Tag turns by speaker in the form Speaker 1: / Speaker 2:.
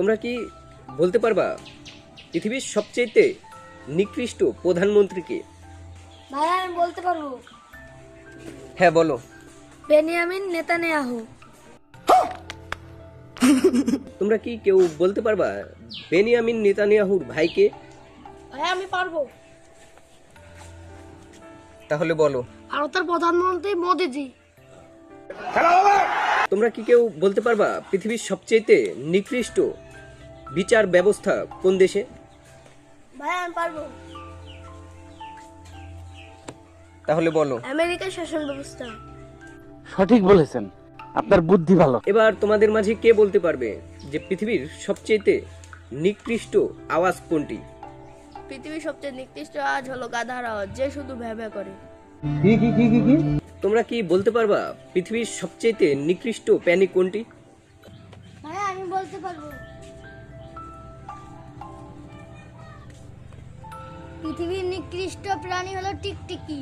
Speaker 1: তোমরা কি বলতে পারবা পৃথিবীর সবচেয়ে নিকৃষ্ট প্রধানমন্ত্রীকে?
Speaker 2: ভাইয়া আমি বলতে পারবো,
Speaker 1: হ্যাঁ বলো।
Speaker 2: Benjamin Netanyahu.
Speaker 1: তোমরা কি কেউ বলতে পারবা বেনিয়ামিন নেতানিয়াহুর ভাইকে?
Speaker 2: ভাইয়া আমি পারবো,
Speaker 1: তাহলে বলো।
Speaker 2: ভারতের প্রধানমন্ত্রী মোদিজি।
Speaker 1: তোমরা কি কেউ বলতে পারবা পৃথিবীর সবচেয়ে নিকৃষ্ট বিচার ব্যবস্থা কোন দেশে?
Speaker 2: ভাইয়া আমি পারবো,
Speaker 1: তাহলে বলো।
Speaker 2: আমেরিকার শাসন ব্যবস্থা।
Speaker 3: সঠিক বলেছেন, আপনার বুদ্ধি ভালো।
Speaker 1: এবার তোমাদের মাঝে কে বলতে পারবে যে পৃথিবীর সবচেয়ে নিকৃষ্ট আওয়াজ কোনটি?
Speaker 2: পৃথিবীর সবচেয়ে নিকৃষ্ট আওয়াজ হলো গাধার আওয়াজ, যে শুধু ভ্যাভ্যা করে।
Speaker 3: কি?
Speaker 1: তোমরা কি বলতে পারবা পৃথিবীর সবচেয়ে নিকৃষ্ট প্রাণী কোনটি?
Speaker 2: ভাইয়া আমি বলতে পারবো, পৃথিবীর নিকৃষ্ট প্রাণী হলো টিকটিকি।